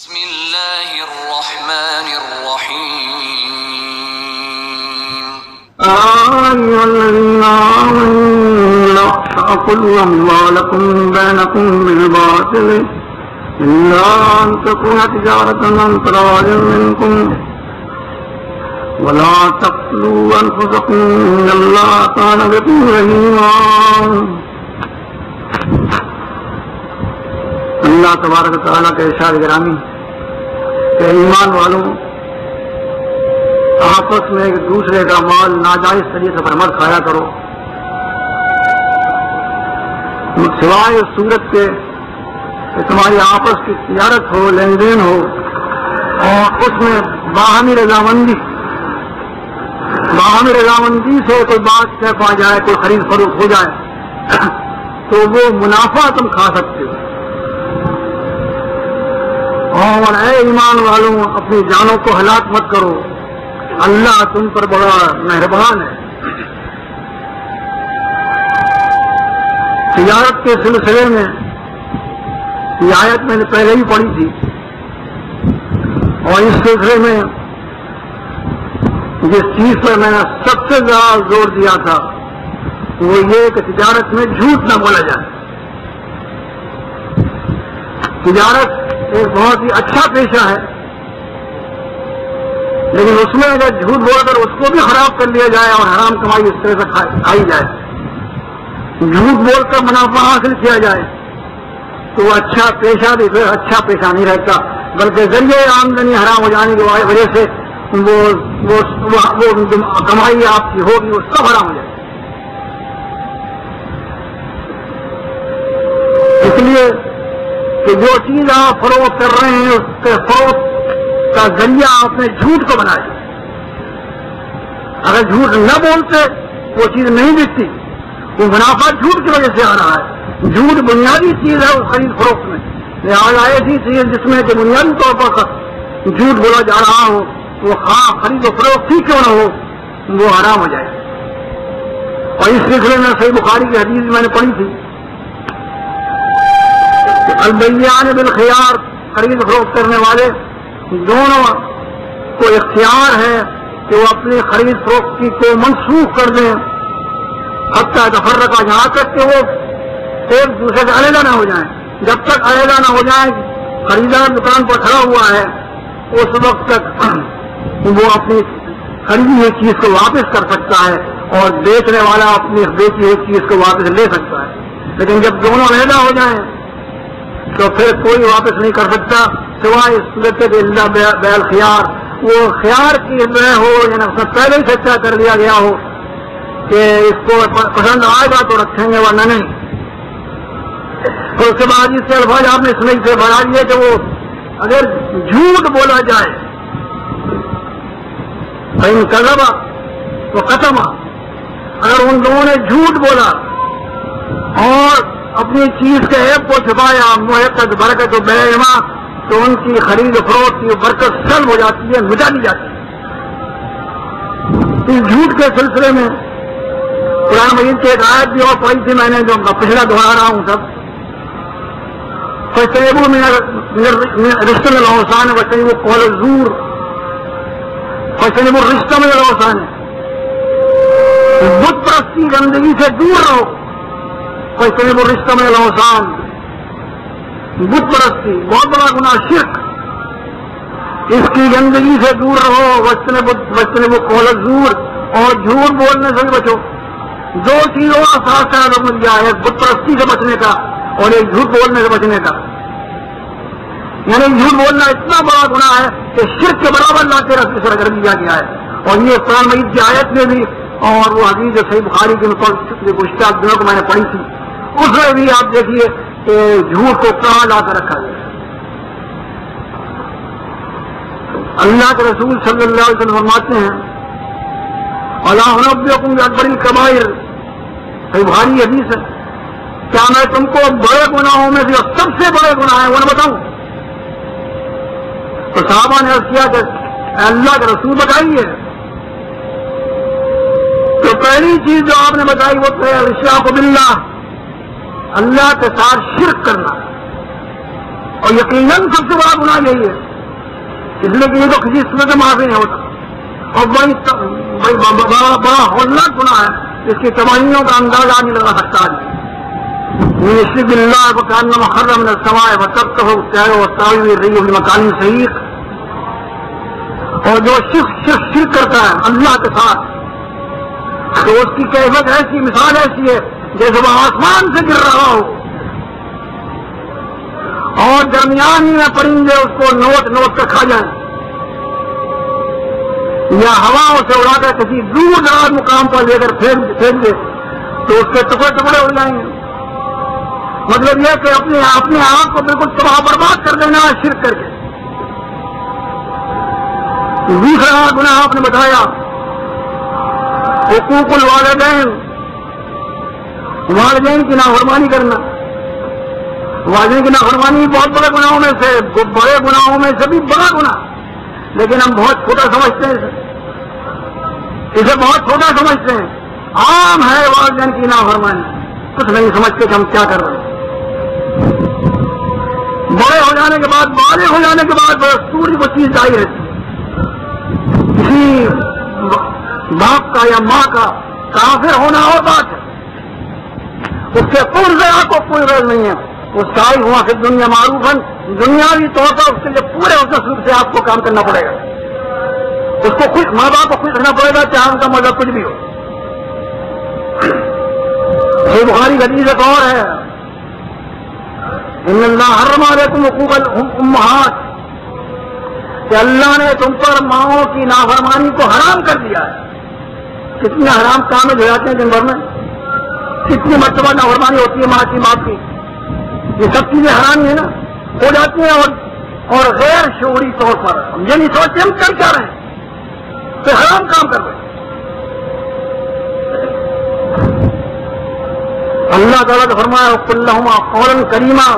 بسم الله الرحمن الرحيم أيها الذين آمنوا لا تأكلوا أموالكم بينكم بالباطل إلا أن تكون تجارة عن تراض منكم ولا تقتلوا أنفسكم إن الله كان بكم رحيما. اللہ تبارک و تعالیٰ کے ارشاد گرامی کہ ایمان والوں آپس میں ایک دوسرے کا مال ناجائز طریقے پر مت کھایا کرو سوائے اس صورت کے کہ تمہاری آپس کی تجارت ہو، لین دین ہو اور اس میں باہمی رضامندی سے کوئی بات طے پا جائے، کوئی خرید فروخت ہو جائے تو وہ منافع تم کھا سکتے ہو. اور اے ایمان والوں اپنی جانوں کو ہلاک مت کرو، اللہ تم پر بڑا مہربان ہے. تجارت کے سلسلے میں یہ آیت میں نے پہلے ہی پڑھی تھی اور اس سلسلے میں جس چیز پر میں نے سب سے زیادہ زور دیا تھا وہ یہ کہ تجارت میں جھوٹ نہ بولا جائے. تجارت ایک بہت ہی اچھا پیشہ ہے، لیکن اس میں اگر جھوٹ بول کر اس کو بھی خراب کر لیا جائے اور حرام کمائی اس طرح سے کھائی جائے، جھوٹ بول کر منافع حاصل کیا جائے تو وہ اچھا پیشہ بھی پھر اچھا پیشہ نہیں رہتا، بلکہ ذریعے آمدنی حرام ہو جانے کی وجہ سے وہ کمائی آپ کی ہوگی وہ سب حرام ہو جائے. اس لیے کہ جو چیز آپ فروخت کر رہے ہیں اس کے فروخت کا ذریعہ آپ نے جھوٹ کو بنایا. اگر جھوٹ نہ بولتے وہ چیز نہیں بکتی، وہ منافع جھوٹ کی وجہ سے آ رہا ہے. جھوٹ بنیادی چیز ہے اس خرید فروخت میں، لہٰذا ایسی چیز جس میں کہ بنیادی طور پر جھوٹ بولا جا رہا ہو وہ خرید و فروخت ہی کیوں نہ ہو وہ حرام ہو جائے. اور اس سلسلے میں صحیح بخاری کی حدیث میں نے پڑھی تھی، البیعان بالخیار، خرید فروخت کرنے والے دونوں کو اختیار ہے کہ وہ اپنی خرید فروخت کو منسوخ کر دیں حتی تفرقہ، یہاں تک کہ وہ ایک دوسرے سے علیحدہ نہ ہو جائیں. جب تک علیحدہ نہ ہو جائیں خریدار دکان پر کھڑا ہوا ہے اس وقت تک وہ اپنی خریدی ہوئی چیز کو واپس کر سکتا ہے اور بیچنے والا اپنی بیچی ہوئی چیز کو واپس لے سکتا ہے. لیکن جب دونوں علیحدہ ہو جائیں تو پھر کوئی واپس نہیں کر سکتا سوائے اس صورت کے اللہ بیع الخیار، وہ خیار کی بے ہو یعنی اس نے پہلے ہی سچا کر لیا گیا ہو کہ اس کو پسند آئے گا تو رکھیں گے ورنہ نہیں. تو اس کے بعد اس سے الفاظ آپ نے اس میں سے بڑھا دیے کہ وہ اگر جھوٹ بولا جائے کہیں کذبا تو قسما، اگر ان لوگوں نے جھوٹ بولا اور اپنی چیز کے عیب کو چھپایا محقق برکت و بیما تو ان کی خرید و فروخت کی برکت سلب ہو جاتی ہے، مٹا دی جاتی ہے. اس جھوٹ کے سلسلے میں قرآن مجید کی ایک آیت بھی اور پڑھی تھی میں نے جو پچھلا دہرا رہا ہوں سب، فَاجْتَنِبُوا مِنَ الرِّجْسِ مِنَ الْأَوْثَانِ وَاجْتَنِبُوا قَوْلَ الزُّورِ فَاجْتَنِبُوا الرِّجْسَ مِنَ الْأَوْثَانِ، بت پرستی گندگی سے دور رہو. فَاجْتَنِبُوا الرِّجْسَ مِنَ الْأَوْثَانِ، بت پرستی بہت بڑا گناہ شرک، اس کی گندگی سے دور رہو. وَاجْتَنِبُوا قَوْلَ الزُّورِ، اور جھوٹ بولنے سے بھی بچو. دو چیزوں کا ساتھ ساتھ دیا ہے، بت پرستی سے بچنے کا اور ایک جھوٹ بولنے سے بچنے کا. یعنی جھوٹ بولنا اتنا بڑا گناہ ہے کہ شرک کے برابر لا کے رستے سے کر دیا گیا ہے. اور یہ قرآن مجید کی آیت میں بھی اور وہ حدیث جو صحیح بخاری کے گزشتہ دنوں کو میں نے پڑھی تھی اس میں بھی آپ دیکھیے کہ جھوٹ کو کہاں لا کر رکھا گیا. اللہ کے رسول صلی اللہ علیہ وسلم فرماتے ہیں الا انبئکم باکبر الکبائر، صحیح بخاری حدیث ہے، کیا میں تم کو بڑے گناہوں میں سے سب سے بڑے گناہ ہیں وہ نہ بتاؤں؟ تو صحابہ نے عرض کیا کہ اللہ کے رسول بتائیے. تو پہلی چیز جو آپ نے بتائی وہ تو ہے الاشراک باللہ، اللہ کے ساتھ شرک کرنا. اور یقیناً سب سے بڑا گناہ یہی ہے، اس لیے کہ یہ تو کسی صورت میں معافی نہیں ہوتا، اور بڑا ہولناک گناہ ہے، اس کی تباہیوں کا اندازہ نہیں لگا سکتا ہے۔ یشرک باللہ وکانما خر من السماء فتبطه الطير وتهوي الريح في مكان سحيق، اور جو شرک کرتا ہے اللہ کے ساتھ تو اس کی کیفیت ایسی، مثال ایسی ہے جیسے وہ آسمان سے گر رہا ہو اور درمیان ہی میں پرندے اس کو نوٹ کر کھا جائیں، یا ہوا اسے اڑا کر کسی دور دراز مقام پر لے کر پھینک دے تو اس کے ٹکڑے ہو جائیں گے۔ مطلب یہ کہ اپنے آپ کو بالکل تباہ برباد کر دینا ہے شرک کر کے۔ دوسرا گناہ آپ نے بتایا حقوق الوالدین، والدین کی نافرمانی کرنا۔ والدین کی نافرمانی بہت بڑے گناہوں میں سے، بڑے گناہوں میں سے بھی بڑا گناہ، لیکن ہم بہت چھوٹا سمجھتے ہیں اسے بہت چھوٹا سمجھتے ہیں۔ عام ہے والدین کی نافرمانی، کچھ نہیں سمجھتے کہ ہم کیا کر رہے ہیں۔ بڑے ہو جانے کے بعد، بالغ ہو جانے کے بعد پوری وہ چیز جاری رہتی ہے۔ کسی باپ کا یا ماں کا کافر ہونا اور بات ہے، اس کے پورے آپ کو کوئی غرض نہیں ہے، وہ سائی ہوا کہ دنیا معروف ہے، دنیاوی طور پر اس کے لیے پورے اس سلوک سے آپ کو کام کرنا پڑے گا، اس کو خوش، ماں باپ کو خوش رکھنا پڑے گا چاہے ان کا مذہب کچھ بھی ہو۔ یہ بخاری کی حدیث ایک اور ہے، ان اللہ حرم علیکم حقوق الامہات، کہ اللہ نے تم پر ماؤں کی نافرمانی کو حرام کر دیا ہے۔ کتنے حرام کام ہو جاتے ہیں دن بھر میں، کتنی مرتبہ نافرمانی ہوتی ہے ماں کی، باپ کی، یہ سب چیزیں حرام ہیں نا، ہو جاتی ہیں اور غیر شعوری طور پر ہم یہ نہیں سوچتے ہم کر کیا رہے ہیں، تو حرام کام کر رہے ہیں۔ اللہ تعالیٰ نے فرمایا قل لہما قولا کریما،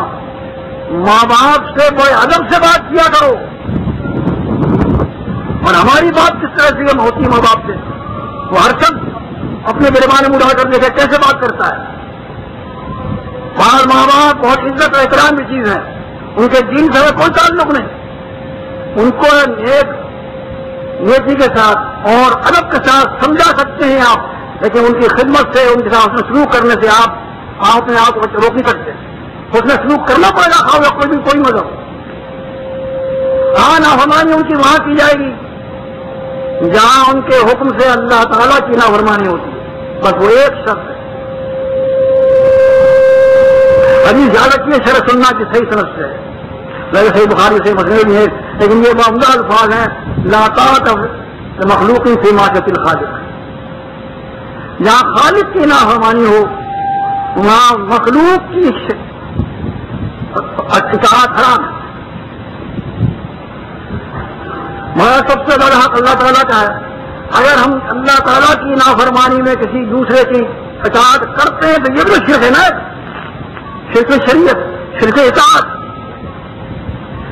ماں باپ سے بڑے ادب سے بات کیا کرو۔ اور ہماری بات کس طرح سے ہوتی ہے ماں باپ سے، وہ ہر شخص اپنے گربان میں اڑا کر دیکھے کیسے بات کرتا ہے۔ بعض ماں باپ بہت عزت اور احترام کی چیز ہے، ان کے دین سے کوئی تعلق نہیں، ان کو نیکی کے ساتھ اور ادب کے ساتھ سمجھا سکتے ہیں آپ، لیکن ان کی خدمت سے، ان کے ساتھ سلوک کرنے سے آپ اپنے آپ کو روک نہیں سکتے، اس میں سلوک کرنا پڑے گا، خواہ کوئی مذہب۔ ہاں نافرمانی ان کی وہاں کی جائے گی جہاں ان کے حکم سے اللہ تعالیٰ کی نافرمانی ہوتی ہے، بس وہ ایک شخص ہے۔ حدیث یاد رکھیے شرح سننا کی صحیح سند سے ہے، ویسے صحیح بخاری سے مسئلے بھی ہے، لیکن یہ عمدہ الفاظ ہیں، لا طاعۃ مخلوق فی معصیۃ الخالق، جہاں خالق کی نافرمانی ہو وہاں مخلوق کی اطاعت حرام ہے۔ ہمارا سب سے بڑا حق اللہ تعالیٰ کا ہے، اگر ہم اللہ تعالیٰ کی نافرمانی میں کسی دوسرے کی اطاعت کرتے ہیں تو یہ بھی شرک ہے نا، شرک شریعت، شرک اطاعت۔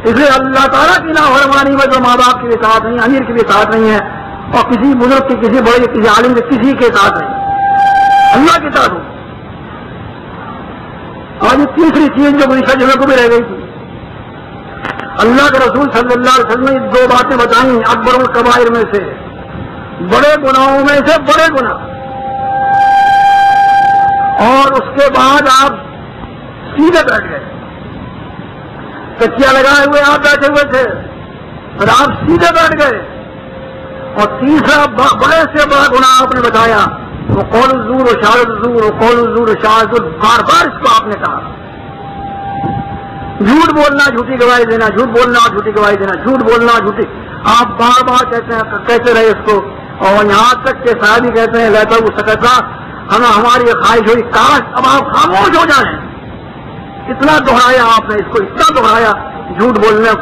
اس لیے اللہ تعالیٰ کی نافرمانی میں جو ماں باپ کی اطاعت نہیں، امیر کی بھی اطاعت نہیں ہے، اور کسی بزرگ کی، کسی بڑے، کسی عالم کی، کسی کی اطاعت نہیں، اللہ کی اطاعت ہو۔ اور یہ تیسری چیز جو گزشتہ جمعے کو بھی رہ گئی تھی، اللہ کے رسول صلی اللہ علیہ وسلم نے دو باتیں بتائیں اکبر الکبائر میں سے، بڑے گناہوں میں سے بڑے گناہ، اور اس کے بعد آپ سیدھے بیٹھ گئے، تکیا لگائے ہوئے آپ بیٹھے ہوئے تھے اور آپ سیدھے بیٹھ گئے، اور تیسرا بڑے سے بڑا گناہ آپ نے بتایا وہ قول الزور و شہادت الزور، قول الزور و شہادت، بار بار اس کو آپ نے کہا، جھوٹ بولنا، جھوٹی گواہی دینا، جھوٹ بولنا، جھوٹی گواہی دینا، جھوٹ بولنا، جھوٹی، آپ بار بار کہتے رہے اس کو، اور یہاں تک کہ صحابی کہتے ہیں لیتا وہ سکتا ہماری خواہش ہوئی کاش اب آپ خاموش ہو جائیں، اتنا دہرایا آپ نے اس کو، اتنا دہرایا، جھوٹ بولنا،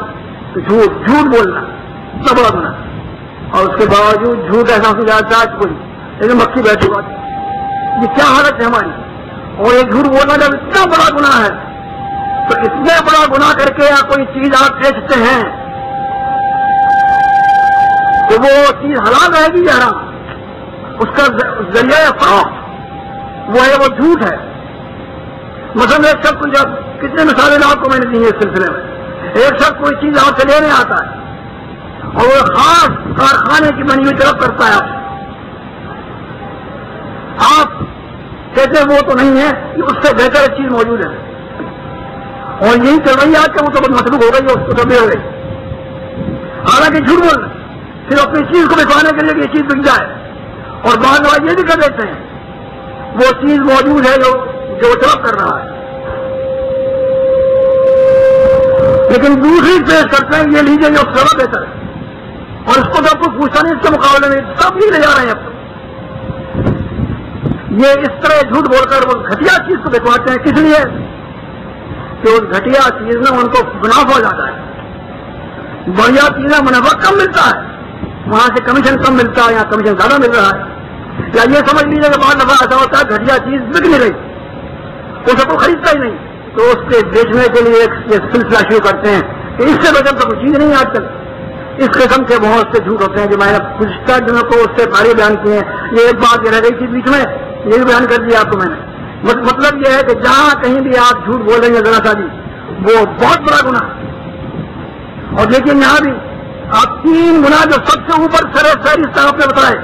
جھوٹ بولنا سب بڑا گناہ، اور اس کے باوجود جھوٹ ایسا ہو جاتا ہے کوئی لیکن مکھی بیٹھی بات، یہ کیا حالت ہے ہماری، اور یہ جھوٹ بولنا جب اتنا بڑا گناہ ہے تو اتنے بڑا گناہ کر کے یا کوئی چیز آپ بیچتے ہیں تو وہ چیز حلال رہے گی یا حرام، اس کا ذریعہ فروخت وہ ہے، وہ جھوٹ ہے۔ مثلا ایک شخص جب کتنے مثالیں آپ کو میں نے دی ہیں اس سلسلے میں، ایک شخص کوئی چیز آپ سے لینے آتا ہے اور وہ خاص کارخانے کی بنی ہوئی طرف کرتا ہے آپ کہتے ہیں وہ تو نہیں ہے کہ اس سے بہتر ایک چیز موجود ہے اور یہی چل رہی ہے آج کہ وہ تو مطلوب ہو گئی اس کو کبھی ہو گئی حالانکہ جھوٹ بول رہے صرف اپنی چیز کو بکوانے کے لیے کہ یہ چیز بک جائے اور بعض لوگ یہ بھی کر دیتے ہیں وہ چیز موجود ہے جو طلب کر رہا ہے لیکن دوسری پیش کرتے ہیں یہ لیجیے جو سب بہتر ہے اور اس کو جب کچھ پوچھتا نہیں اس کے مقابلے میں سب ہی لے جا رہے ہیں اب تو یہ اس طرح جھوٹ بول کر وہ گھٹیا چیز کو بکواتے ہیں کس لیے کہ اس گھٹیا چیز میں ان کو منافع ہو جاتا ہے بڑھیا چیزیں منافع کم ملتا ہے وہاں سے کمیشن کم ملتا ہے یا کمیشن زیادہ مل رہا ہے یا یہ سمجھ لیجیے کہ بعض دفعہ ایسا ہوتا ہے گھٹیا چیز بک نہیں رہی اسے کو خریدتا ہی نہیں تو اس کے بیچنے کے لیے ایک سلسلہ شروع کرتے ہیں کہ اس سے بچن تو کوئی چیز نہیں آج کل اس قسم کے بہت سے جھوٹ ہوتے ہیں جو میں نے گزشتہ دنوں کو اس سے پہلے بیان کیے ہیں یہ ایک بات یہ رہ گئی تھی بیچ میں یہ بھی بیان کر دیا آپ کو میں نے مطلب یہ ہے کہ جہاں کہیں بھی آپ جھوٹ بول رہے ہیں ذرا سا بھی وہ بہت بڑا گناہ ہے اور لیکن یہاں بھی آپ 3 گناہ جو سب سے اوپر سرے فہرست آپ نے بتائے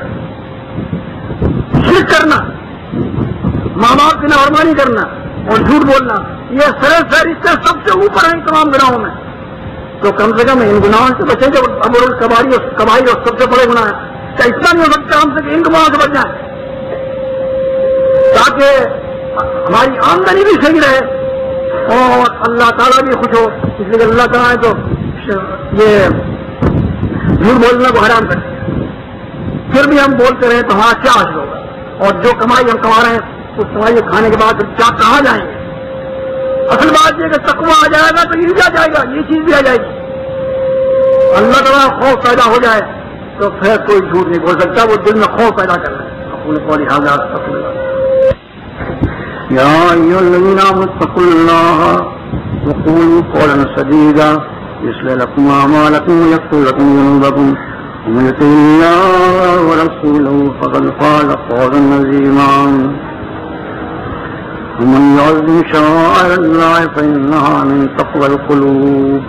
شرک کرنا ماں باپ کی نافرمانی کرنا اور جھوٹ بولنا یہ سرے فہرست سب سے اوپر ہیں تمام گناہوں میں تو کم سے کم ان گناہوں سے بچیں جو امر کبائی اور سب سے بڑے گناہ ہیں کیا اتنا نہیں ہو سکتا ہم سے ان گناہوں سے بچ جائیں تاکہ ہماری آمدنی بھی صحیح رہے اور اللہ تعالیٰ بھی خوش ہو اس لیے اللہ تعالیٰ ہے تو یہ جھوٹ بولنے کو حرام کرتے ہیں پھر بھی ہم بولتے رہے تو ہاں کیا حاصل ہوگا اور جو کمائی ہم کما رہے ہیں اس کمائی کو کھانے کے بعد کیا کہاں جائیں گے اصل بات یہ کہ تقویٰ آ جائے گا تو یہ بھی آ جائے گا یہ چیز بھی آ جائے گی اللہ تعالیٰ خوف پیدا ہو جائے تو پھر کوئی جھوٹ نہیں بول سکتا وہ دل میں خوف پیدا کر رہا ہے اپنے کو لہٰذا یا ایھا الذین آمنوا اتقوا اللہ وقولوا قولا سدیدا یصلح لکم اعمالکم ویغفر لکم ذنوبکم ومن یطع اللہ ورسولہ فقد فاز فوزا عظیما ومن يعظم شعائر الله فإنها من تقوى القلوب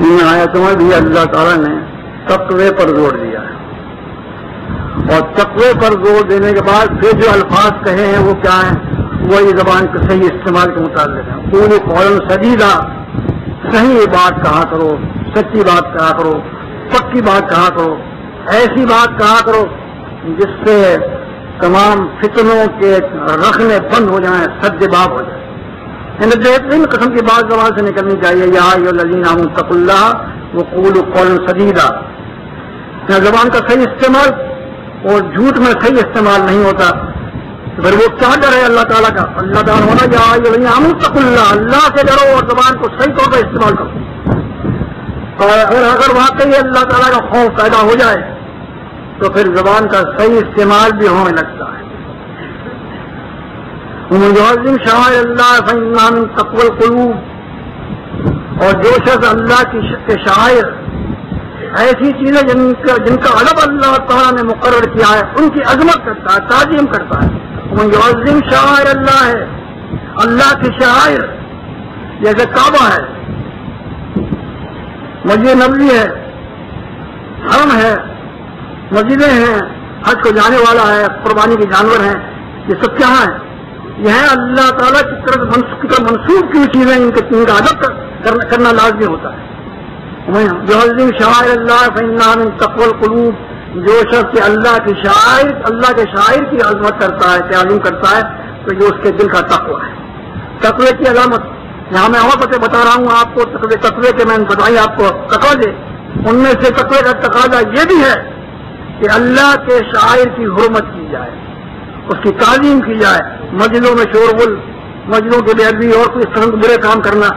ان آیتوں میں بھی اللہ تعالیٰ نے تقوی پر زور دیا ہے اور تقوی پر زور دینے کے بعد پھر جو الفاظ کہے ہیں وہ کیا ہیں وہی زبان کے صحیح استعمال کے متعلق ہیں قولوا قولا سدیدا صحیح بات کہا کرو سچی بات کہا کرو پکی بات کہا کرو ایسی بات کہا کرو جس سے تمام فتنوں کے رکھنے بند ہو جائیں سد باب ہو جائیں ان بہترین قسم کی بات زبان سے نکلنی چاہیے یا ایھا الذین آمنوا اتقوا اللہ وقولوا قولا سدیدا زبان کا صحیح استعمال اور جھوٹ میں صحیح استعمال نہیں ہوتا پھر وہ کیا ڈر ہے اللہ تعالیٰ کا اللہ تعالیٰ ہونا یا ایھا الذین آمنوا اتقوا اللہ اللہ سے ڈرو اور زبان کو صحیح طور پر استعمال کرو اور اگر واقعی اللہ تعالیٰ کا خوف پیدا ہو جائے تو پھر زبان کا صحیح استعمال بھی ہونے لگتا ہے ومن يعظم شعائر اللہ فإنها من تقوى القلوب اور جو شخص اللہ کے شاعر ایسی چیزیں جن کا ادب اللہ تعالیٰ نے مقرر کیا ہے ان کی عظمت کرتا ہے تعظیم کرتا ہے ومن يعظم شعائر اللہ ہے اللہ کے شاعر جیسے کعبہ ہے مسجد نبوی ہے حرم ہے مسجدیں ہیں حج کو جانے والا ہے قربانی کے جانور ہیں یہ سب کیا ہیں یہ ہے اللہ تعالیٰ کی طرف منسوخ کی چیزیں ان کا ادب کرنا لازمی ہوتا ہے جو عظیم شاعر اللہ فإنها من تقوى القلوب جو شخص اللہ کے شاعر کی عظمت کرتا ہے تعظیم کرتا ہے تو یہ اس کے دل کا تقویٰ ہے تقوی کی علامت یہاں میں اور بتا رہا ہوں آپ کو تقوی کے میں نے بتائی آپ کو تقاضے ان میں سے تقوی کا تقاضا یہ بھی ہے کہ اللہ کے شاعر کی حرمت کی جائے اس کی تعظیم کی جائے مسجدوں میں شور غل مسجدوں کے بے ادبی اور کوئی قسم کے برے کام کرنا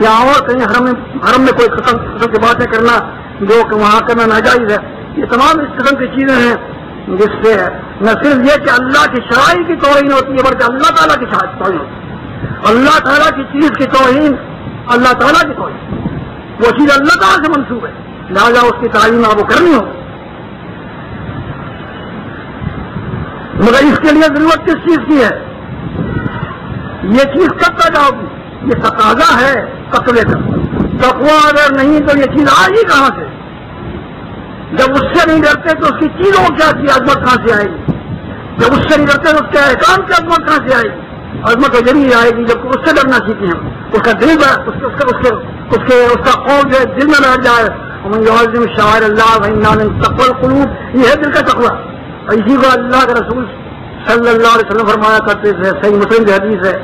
یا اور کہیں حرم میں کوئی قسم کی باتیں کرنا جو کہ وہاں کرنا ناجائز ہے یہ تمام اس قسم کی چیزیں ہیں جس سے نہ صرف یہ کہ اللہ کی شاعری کی توہین ہوتی ہے بلکہ اللہ تعالیٰ کی توہین ہوتی ہے اللہ تعالیٰ کی چیز کی توہین اللہ تعالیٰ کی توہین وہ چیز اللہ تعالیٰ سے منسوب ہے لہٰذا اس کی تعلیم آپ کو کرنی ہو مگر اس کے لیے ضرورت کس چیز کی ہے یہ چیز کب پیدا ہوگی یہ تقاضا ہے تقوی کا. تقوی اگر نہیں تو یہ چیز آئے گی کہاں سے؟ جب اس سے نہیں ڈرتے تو اس کی چیزوں کیا کی عظمت کہاں سے آئے گی؟ جب اس سے نہیں ڈرتے تو اس کے احکام کی عظمت کہاں سے آئے گی؟ عظمت ضروری آئے گی جب اس سے ڈرنا سیکھیں ہم. اس کا دل اس کا خوف جو ہے دل میں بیٹھ جائے. یعظم شعائر اللہ فإنها من تقوى القلوب، یہ ہے دل کا تقوی. اور اسی کو اللہ کے رسول صلی اللہ علیہ وسلم فرمایا کرتے تھے، صحیح مسلم کی حدیث ہے.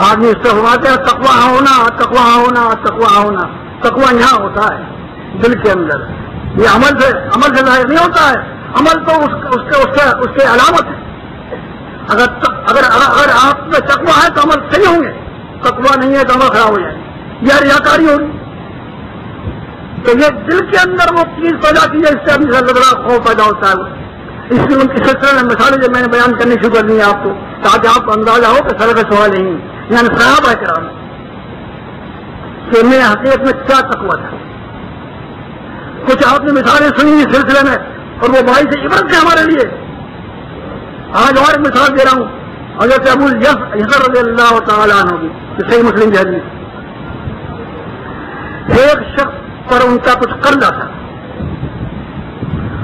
آدمی اس سے فرماتے ہیں تقوی ہونا، تقوی ہونا، تقوی ہونا. تقوی یہاں ہوتا ہے دل کے اندر، یہ عمل سے ظاہر نہیں ہوتا ہے. عمل تو اس کے علامت ہے. اگر آپ میں تقوی ہے تو عمل صحیح ہوں گے، تقوی نہیں ہے تو عمل خراب ہو جائے گا، یہ ریاکاری ہوگی. تو یہ دل کے اندر وہ چیز پیدا کی ہے، اس سے آدمی سے لگڑا خوف پیدا ہوتا ہے. اس سلسلے میں مثالیں جو میں نے بیان کرنی شروع کر دی ہیں آپ کو، تاکہ آپ کو اندازہ ہو کہ سلف سوال نہیں یعنی صحابہ کرام کہ میں حقیقت میں کیا تقوی تھا. کچھ آپ نے مثالیں سنی اس سلسلے میں اور وہ باعث عبرت ہے ہمارے لیے. آج اور ایک مثال دے رہا ہوں حضرت ابو یسر رضی اللہ تعالیٰ عنہ کی، صحیح مسلم کی حدیث. ایک شخص پر ان کا کچھ قرضہ تھا،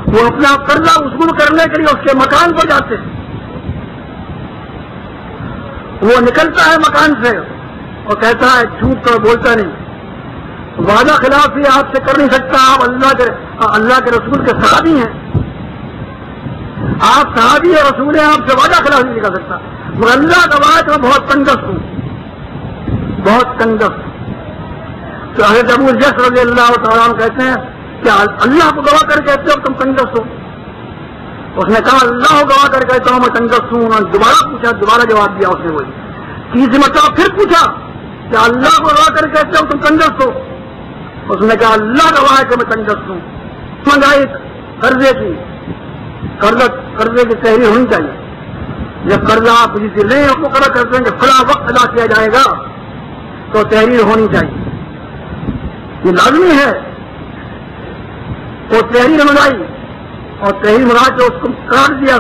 وہ اپنا قرضہ وصول کرنے کے لیے اس کے مکان پر جاتے ہیں. وہ نکلتا ہے مکان سے اور کہتا ہے جھوٹ تو بولتا نہیں، وعدہ خلافی آپ سے کر نہیں سکتا، آپ اللہ کے رسول کے صحابی ہیں، آپ صحابی اور رسول ہیں، آپ سے وعدہ خلافی نہیں کر سکتا. مگر اللہ کا وعدہ میں بہت تنگست ہوں، بہت تنگست. تو حضرت ابو یسر رضی اللہ تعالیٰ عنہ کہتے ہیں کہ اللہ کو گواہ کر کہتے ہو تم تنگست ہو. اس نے کہا اللہ کو گواہ کر کہتا ہوں میں تنگست ہوں. انہوں نے دوبارہ پوچھا، دوبارہ جواب دیا اس نے وہی. تیسری مرتبہ پھر پوچھا کہ اللہ کو گواہ کر کہتے ہو تم تنگست ہو. اس نے کہا اللہ گواہ ہے کہ میں تنگست ہوں. منگائی قرضے کی تحریر ہونی چاہیے. جب قرضہ آپ کسی سے لیں اور مقرر کرتے ہیں کہ فلاں وقت ادا کیا جائے گا تو تحریر ہونی چاہیے، یہ لازمی ہے. وہ تحریر منگائی اور تحریر منگا کے اس کو کاٹ دیا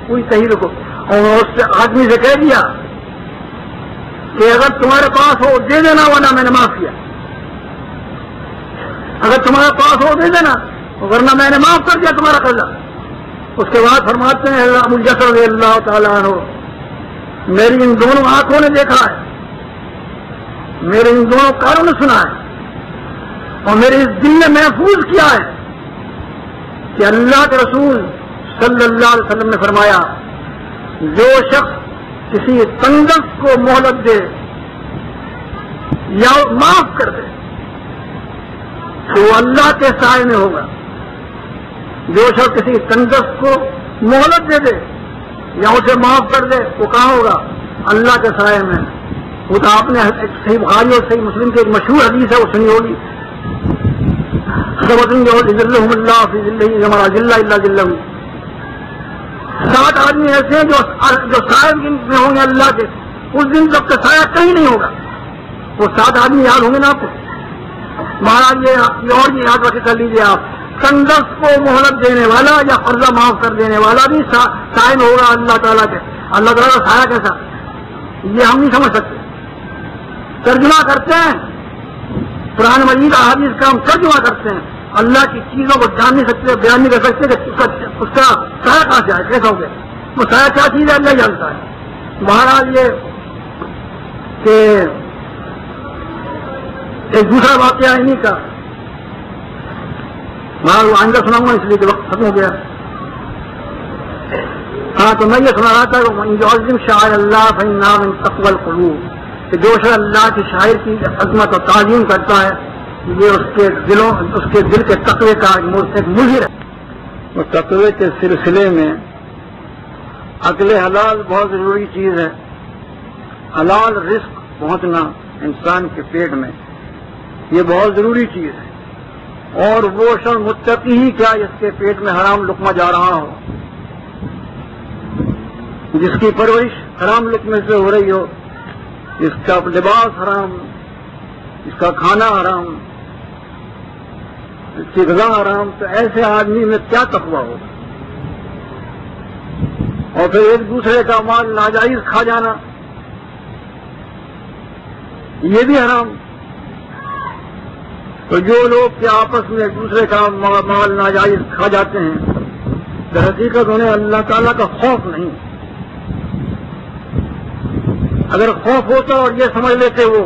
پوری تحریر کو، اور اس سے آدمی سے کہہ دیا کہ اگر تمہارے پاس ہو دے دینا ورنہ میں نے معاف کیا. اگر تمہارے پاس ہو دے دینا ورنہ میں نے معاف کر دیا تمہارا قرضہ. اس کے بعد فرماتے ہیں ابو یسر رضی اللہ تعالیٰ عنہ، میری ان دونوں آنکھوں نے دیکھا ہے، میرے ان دونوں کانوں نے سنا ہے، اور میرے اس دل نے محفوظ کیا ہے کہ اللہ کے رسول صلی اللہ علیہ وسلم نے فرمایا جو شخص کسی تنگست کو مہلت دے یا معاف کر دے تو وہ اللہ کے سائے میں ہوگا. جو شخص کسی تنگست کو مہلت دے دے یا اسے معاف کر دے وہ کہاں ہوگا؟ اللہ کے سائے میں. وہ تو آپ نے صحیح بخاری اور صحیح مسلم کی ایک مشہور حدیث ہے وہ سنی ہوگی، سات آدمی ایسے ہیں جو سائے میں ہوں گے اللہ کے، اس دن تک کا سایہ کہیں نہیں ہوگا. وہ 7 آدمی یاد ہوں گے نا آپ کو؟ مہاراج یہ اور بھی یاد رکھ کر لیجیے آپ، تنگست کو مہلت دینے والا یا قرضہ معاف کر دینے والا بھی سائے میں ہوگا اللہ تعالیٰ کے. اللہ تعالیٰ کا سایہ کیسا یہ ہم نہیں سمجھ سکتے. ترجمہ کرتے ہیں قرآن مجید احادیث کا، ہم ترجمہ کرتے ہیں، اللہ کی چیزوں کو جان نہیں سکتے، بیان نہیں کر سکتے کہ اس کا سایہ کہاں سے آئے، کیسا ہو گیا. وہ سایہ کیا چیز ہے اللہ جانتا ہے. مہاراج یہ کہ ایک دوسرا واقعہ انہیں کا مہاراج آئندہ سناؤں گا اس لیے کہ وقت ختم ہو گیا. ہاں تو میں یہ سنا رہا تھا کہ شاعر اللہ فإنها من تقوى القلوب، کہ جو شخص اللہ کی شاعر کی عظمت اور تعظیم کرتا ہے یہ اس کے دل کے تقوی کا ایک مظہر ہے. اور تقوی کے سلسلے میں عقل حلال بہت ضروری چیز ہے. حلال رزق پہنچنا انسان کے پیٹ میں یہ بہت ضروری چیز ہے. اور وہ شخص متقی ہی کیا جس کے پیٹ میں حرام لقمہ جا رہا ہو، جس کی پرورش حرام لقمے سے ہو رہی ہو، جس کا لباس حرام، جس کا کھانا حرام، جس کی غذا حرام، تو ایسے آدمی میں کیا تقویٰ ہوگا. اور پھر ایک دوسرے کا مال ناجائز کھا جانا، یہ بھی حرام. تو جو لوگ کہ آپس میں ایک دوسرے کا مال ناجائز کھا جاتے ہیں در حقیقت انہیں اللہ تعالیٰ کا خوف نہیں. اگر خوف ہوتا اور یہ سمجھ لیتے وہ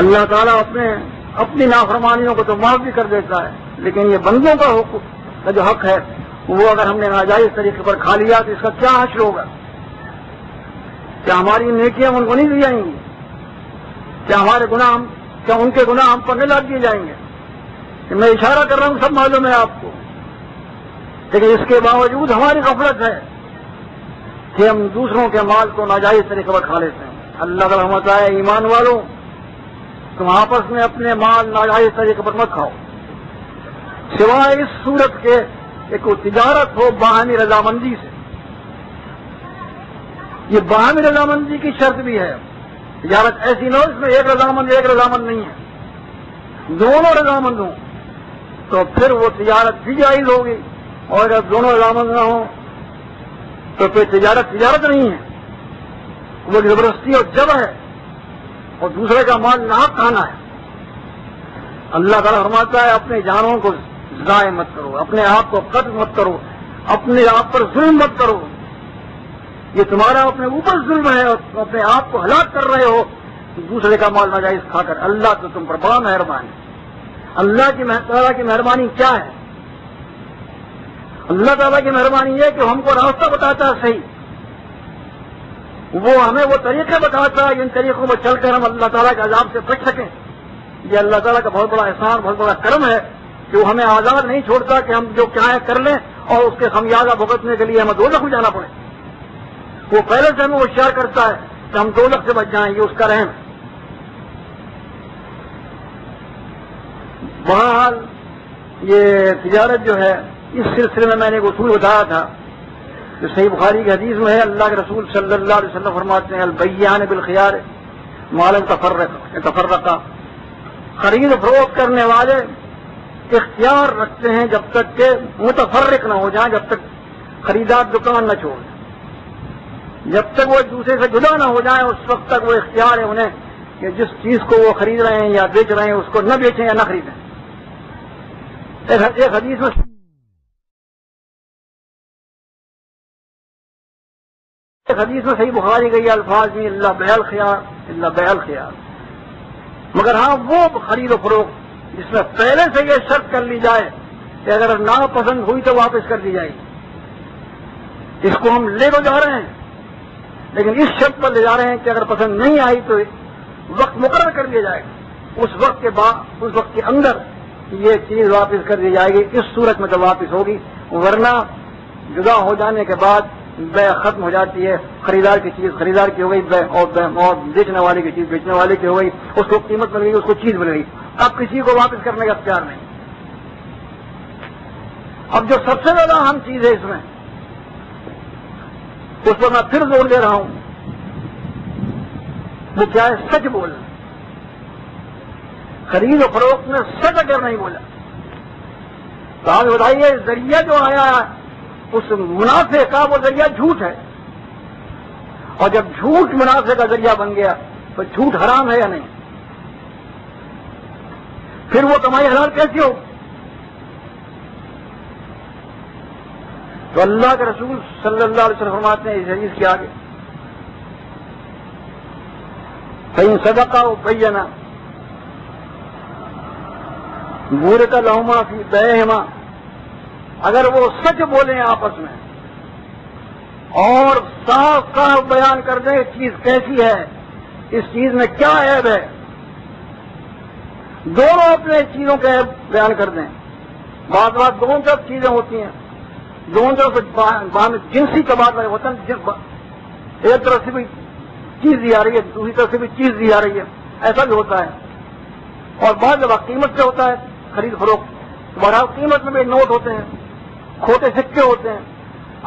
اللہ تعالیٰ اپنی نافرمانیوں کو تو معاف بھی کر دیتا ہے، لیکن یہ بندوں کا حقوق کا جو حق ہے وہ اگر ہم نے ناجائز طریقے پر کھا لیا تو اس کا کیا حشر ہوگا؟ کیا ہماری نیکیاں ان کو نہیں دی جائیں گی؟ کیا ان کے گناہ ہم پر نہیں لاد دیے جائیں گے؟ کہ میں اشارہ کر رہا ہوں سب معلوم ہے آپ کو، لیکن اس کے باوجود ہماری غفلت ہے کہ ہم دوسروں کے مال کو ناجائز طریقے پر کھا لیتے ہیں. اللہ تعالیٰ فرماتا ہے ایمان والوں تم آپس میں اپنے مال ناجائز طریقے پر مت کھاؤ سوائے اس صورت کے ایک تجارت ہو باہمی رضامندی سے. یہ باہمی رضامندی کی شرط بھی ہے. تجارت ایسی نہ ہو اس میں ایک رضامند نہیں ہے، دونوں رضامند ہوں تو پھر وہ تجارت بھی جائز ہوگی، اور اگر دونوں رضامند نہ ہوں تو پھر تجارت نہیں ہے، وہ زبردستی اور جبر ہے اور دوسرے کا مال ناحق کھانا ہے. اللہ تعالیٰ فرماتا ہے اپنے جانوں کو ضائع مت کرو، اپنے آپ کو قتل مت کرو، اپنے آپ پر ظلم مت کرو. یہ تمہارا اپنے اوپر ظلم ہے اور تم اپنے آپ کو ہلاک کر رہے ہو دوسرے کا مال ناجائز کھا کر. اللہ تو تم پر بڑا مہربان ہے. اللہ تعالیٰ کی مہربانی کیا ہے؟ اللہ تعالیٰ کی مہربانی یہ کہ ہم کو راستہ بتاتا ہے صحیح، وہ ہمیں وہ طریقے بتاتا ہے جن طریقوں پر چل کر ہم اللہ تعالیٰ کے عذاب سے بچ سکیں. یہ اللہ تعالیٰ کا بہت بڑا احسان، بہت بڑا کرم ہے کہ وہ ہمیں آزاد نہیں چھوڑتا کہ ہم جو چاہیں کر لیں اور اس کے خمیازہ بھگتنے کے لیے ہمیں دوزخ میں جانا پڑے. وہ پہلے سے ہمیں ہوشیار کرتا ہے کہ ہم دوزخ سے بچ جائیں، یہ اس کا رحم ہے. بہرحال یہ تجارت جو ہے اس سلسلے میں نے ایک اصول بتایا تھا جو صحیح بخاری کی حدیث میں ہے. اللہ کے رسول صلی اللہ علیہ وسلم فرماتے ہیں البیعان بالخیار ما لم تفرقا. خرید و فروخت کرنے والے اختیار رکھتے ہیں جب تک کہ متفرق نہ ہو جائیں، جب تک خریدار دکان نہ چھوڑ دیں، جب تک وہ ایک دوسرے سے جدا نہ ہو جائیں اس وقت تک وہ اختیار ہے انہیں کہ جس چیز کو وہ خرید رہے ہیں یا بیچ رہے ہیں اس کو نہ بیچیں یا نہ خریدیں. ایک حدیث میں صحیح بخاری گئی الفاظ میں اللہ بیع الخیار. مگر ہاں وہ خرید و فروخت جس میں پہلے سے یہ شرط کر لی جائے کہ اگر ناپسند ہوئی تو واپس کر دی جائے گی. اس کو ہم لے تو جا رہے ہیں لیکن اس شرط پر لے جا رہے ہیں کہ اگر پسند نہیں آئی تو وقت مقرر کر دیا جائے گا، اس وقت کے اندر یہ چیز واپس کر دی جائے گی. اس صورت میں تو واپس ہوگی، ورنہ جدا ہو جانے کے بعد بیع ختم ہو جاتی ہے. خریدار کی چیز خریدار کی ہو گئی، اور بیچنے والے کی چیز بیچنے والے کی ہو گئی. اس کو قیمت مل گئی، اس کو چیز مل گئی. اب کسی کو واپس کرنے کا اختیار نہیں. اب جو سب سے زیادہ اہم چیز ہے اس میں، اس پر میں پھر زور دے رہا ہوں، وہ کیا ہے؟ سچ بولنا. خرید و فروخت میں سچ اگر نہیں بولا تو آپ بتائیے ذریعہ جو آیا اس منافع کا وہ ذریعہ جھوٹ ہے، اور جب جھوٹ منافع کا ذریعہ بن گیا تو جھوٹ حرام ہے یا نہیں؟ پھر وہ کمائی حلال کیسی ہو؟ تو اللہ کے رسول صلی اللہ علیہ وسلم فرماتے ہیں اس حدیث کے آگے فَإِن صَدَقَا وَبَيَّنَا بُورِكَ لَهُمَا فِي بَيْعِهِمَا. اگر وہ سچ بولیں آپس میں اور صاف بیان کر دیں چیز کیسی ہے، اس چیز میں کیا عیب ہے، دونوں اپنے چیزوں کا عیب بیان کر دیں. بعض بات دونوں طرف چیزیں ہوتی ہیں، دونوں طرف جنسی تبادلہ ہوتا ہے، ایک طرف سے بھی چیز دی آ رہی ہے دوسری طرف سے بھی چیز دی آ رہی ہے، ایسا بھی ہوتا ہے. اور بعض جب قیمت سے ہوتا ہے خرید فروخت، بہرحال قیمت میں بھی نوٹ ہوتے ہیں، کھوٹے سکے ہوتے ہیں.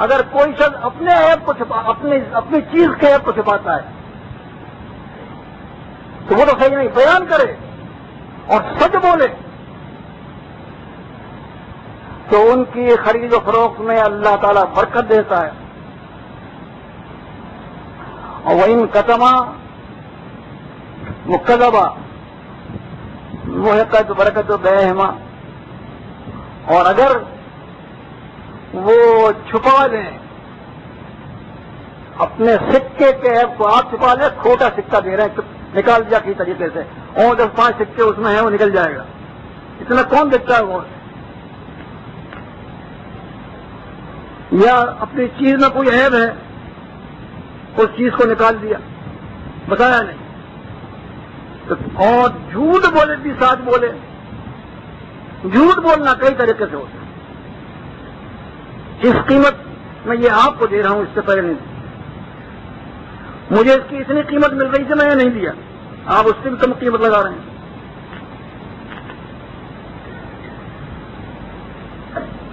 اگر کوئی شخص اپنے عیب کو اپنی چیز کے عیب کو چھپاتا ہے تو وہ تو صحیح نہیں، بیان کرے اور سچ بولے تو ان کی خرید و فروخت میں اللہ تعالیٰ برکت دیتا ہے اور وہ ان قتما مقدبہ محقت برکت و بہما، اور اگر وہ چھپا لیں اپنے سکے کے عیب کو، آپ چھپا لیں کھوٹا سکہ دے رہے ہیں نکال دیا کسی طریقے سے، اور 10-5 سکے اس میں ہیں وہ نکل جائے گا، اتنا کون دیکھتا ہے وہ؟ یا اپنی چیز میں کوئی عیب ہے اس چیز کو نکال دیا، بتایا نہیں، اور جھوٹ بولے بھی ساتھ بولے، جھوٹ بولنا کئی طریقے سے ہوتا ہے، اس قیمت میں یہ آپ کو دے رہا ہوں، اس سے پہلے نہیں دی، مجھے اس کی اتنی قیمت مل رہی تھی میں نے نہیں دیا، آپ اس سے بھی کم قیمت لگا رہے ہیں،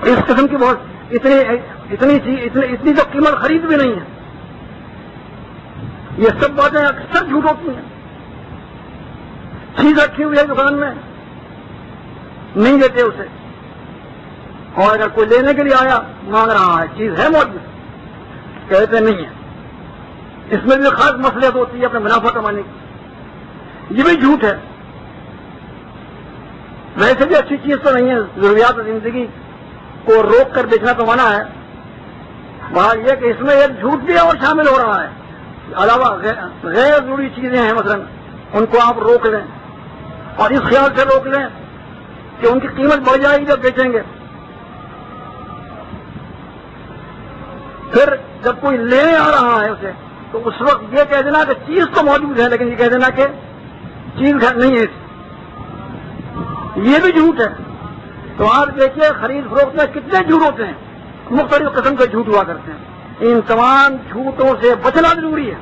اس قسم کی بہت اتنی تو قیمت خرید بھی نہیں ہے، یہ سب باتیں اکثر جھوٹ ہوتی ہیں، چیز رکھی ہوئی ہے دکان میں نہیں دیتے اسے، اور اگر کوئی لینے کے لیے آیا مانگ رہا ہے چیز ہے موجود کہتے نہیں ہے، اس میں بھی خاص مصلحت ہوتی ہے اپنے منافع کمانے کی، یہ بھی جھوٹ ہے، ویسے بھی اچھی چیز تو نہیں ہے، ضروریات زندگی کو روک کر بیچنا تو منع ہے، بات یہ کہ اس میں ایک جھوٹ بھی اور شامل ہو رہا ہے، علاوہ غیر ضروری چیزیں ہیں مثلا ان کو آپ روک لیں، اور اس خیال سے روک لیں کہ ان کی قیمت بڑھ جائے گی جب بیچیں گے، پھر جب کوئی لینے آ رہا ہے اسے تو اس وقت یہ کہہ دینا کہ چیز تو موجود ہے لیکن یہ کہہ دینا کہ چیز گھر نہیں ہے، یہ بھی جھوٹ ہے۔ تو آپ دیکھیے خرید فروخت میں کتنے جھوٹ ہوتے ہیں، مختلف قسم کے جھوٹ ہوا کرتے ہیں، ان تمام جھوٹوں سے بچنا ضروری ہے،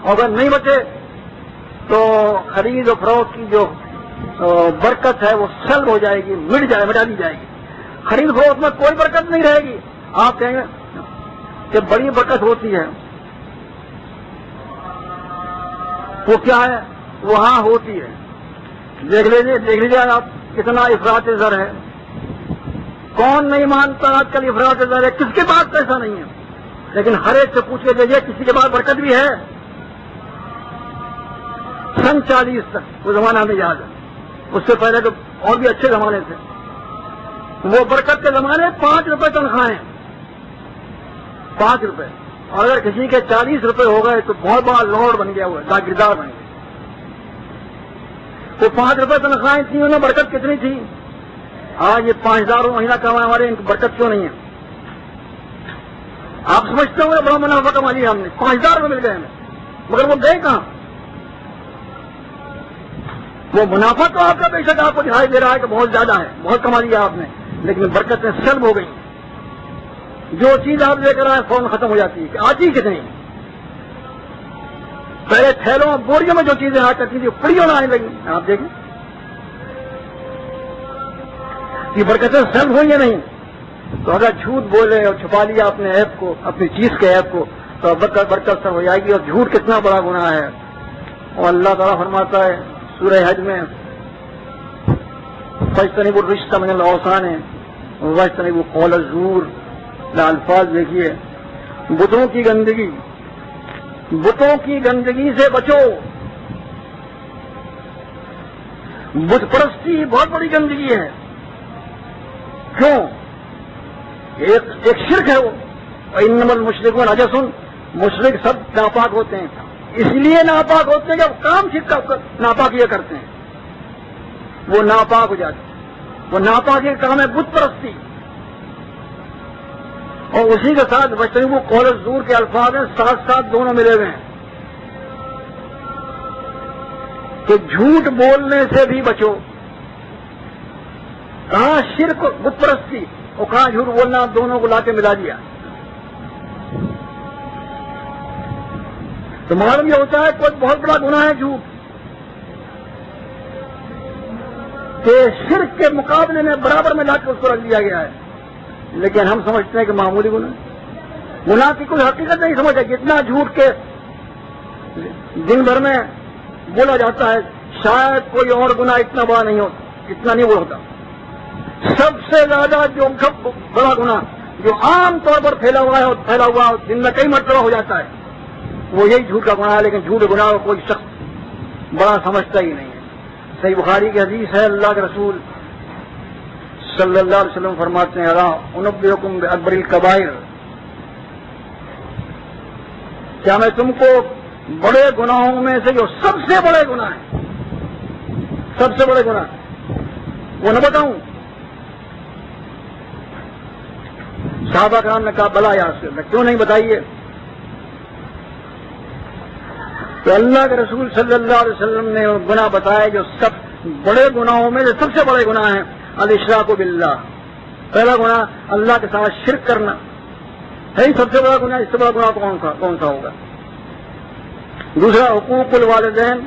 اور اگر نہیں بچے تو خرید و فروخت کی جو برکت ہے وہ سلب ہو جائے گی، مٹا دی جائے گی، خرید فروخت میں کوئی برکت نہیں رہے گی۔ آپ کہیں گے کہ بڑی برکت ہوتی ہے، وہ کیا ہے؟ وہاں ہوتی ہے، دیکھ لیجیے آپ کتنا افراط زر ہے، کون نہیں مانتا آج کل افراط زر ہے، کس کے پاس پیسہ نہیں ہے، لیکن ہر ایک سے پوچھ کے دیکھیے کسی کے پاس برکت بھی ہے۔ سن 40 تک وہ زمانہ ہمیں یاد ہے، اس سے پہلے تو اور بھی اچھے زمانے تھے، وہ برکت کے زمانے 5 روپے تنخواہیں، 5 روپے، اور اگر کسی کے 40 روپے ہو گئے تو بہت بڑا لوڈ بن گیا، ہوا جاگیردار بن گیا۔ وہ 5 روپے تنخواہیں تھیں، انہیں برکت کتنی تھی؟ آج یہ 5000 مہینہ کمائے ہمارے، ان کی برکت کیوں نہیں ہے؟ آپ سمجھتے ہوں گے بڑا منافع کما لیا ہم نے، 5000 روپے مل گئے ہمیں، مگر وہ گئے کہاں؟ وہ منافع تو آپ کا بے شک آپ کو دکھائی دے رہا ہے کہ بہت زیادہ ہے، بہت کما لیا آپ نے، لیکن برکتیں سلب ہو گئی، جو چیز آپ لے کر آئے فوراً ختم ہو جاتی ہے کہ آتی کتنی۔ پہلے تھیلوں بوریوں میں جو چیزیں آ کرتی تھی پڑیوں میں آنے لگی، آپ دیکھیں یہ برکتیں سلب ہوئی ہیں نہیں۔ تو اگر جھوٹ بولے اور چھپا لیا اپنے عیب کو، اپنی چیز کے عیب کو، تو برکت سلب ہو جائے گی، اور جھوٹ کتنا بڑا گناہ ہے۔ اور اللہ تعالیٰ فرماتا ہے سورہ حج میں، فاجتنبوا الرجس من الاوثان واجتنبوا قول الزور، الفاظ دیکھیے، بتوں کی گندگی سے بچو۔ بت پرستی بہت بڑی گندگی ہے، کیوں؟ ایک شرک ہے وہ، انما المشرکون نجس، مشرک سب ناپاک ہوتے ہیں، اس لیے ناپاک ہوتے ہیں کہ کام شرک کا ناپاک یہ کرتے ہیں، وہ ناپاک ہو جاتے ہیں، وہ ناپاک یہ کام ہے بت پرستی۔ اور اسی کے ساتھ واجتنبوا قول الزور کے الفاظ ہیں، ساتھ ساتھ دونوں ملے ہوئے ہیں کہ جھوٹ بولنے سے بھی بچو۔ کہاں شرک بت پرستی اور کہاں جھوٹ بولنا، دونوں کو لا کے ملا دیا۔ تو معلوم یہ ہوتا ہے کوئی بہت بڑا گناہ ہے جھوٹ، کہ شرک کے مقابلے میں برابر میں لا کے اس کو رکھ دیا گیا ہے، لیکن ہم سمجھتے ہیں کہ معمولی گناہ کی کوئی حقیقت نہیں سمجھتے، جتنا جھوٹ کے دن بھر میں بولا جاتا ہے شاید کوئی اور گناہ اتنا بڑا نہیں ہوتا، اتنا نہیں ہوتا۔ سب سے زیادہ جو بڑا گناہ جو عام طور پر پھیلا ہوا ہے، دن میں کئی مرتبہ ہو جاتا ہے، وہ یہی جھوٹ کا گناہ ہے، لیکن جھوٹ گناہ کو کوئی شخص بڑا سمجھتا ہی نہیں ہے۔ صحیح بخاری کی حدیث ہے، اللہ کے رسول صلی اللہ علیہ وسلم فرماتے ہیں الا انبئکم باکبر الکبائر، کیا میں تم کو بڑے گناہوں میں سے جو سب سے بڑے گناہ ہیں، سب سے بڑے گناہ وہ نہ بتاؤں؟ صحابہ کرام نے کہا بلا یا رسول اللہ، کیوں نہیں بتائیے؟ تو اللہ کے رسول صلی اللہ علیہ وسلم نے گناہ بتایا جو سب بڑے گناہوں میں سے سب سے بڑے گناہ ہیں، الاشراک باللہ، پہلا گناہ اللہ کے ساتھ شرک کرنا ہے ہی سب سے بڑا گناہ، اس سے بڑا گناہ کون سا ہوگا؟ دوسرا حقوق الوالدین،